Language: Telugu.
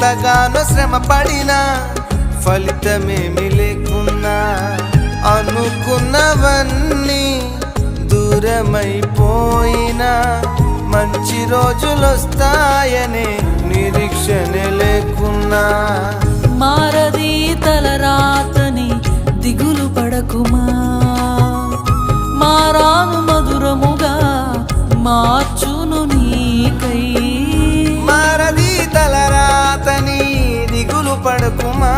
ఎంతగానో శ్రమ పడినా ఫలితమేమి లేకున్నా అనుకున్నవన్నీ దూరమైపోయినా మంచి రోజులొస్తాయనే నిరీక్షణ లేకున్నా మారది తలరాతని దిగులు పడకుమా, మారాను మధురముగా మార్చును నీకై. మారది తలరాతని దిగులు పడకుమా,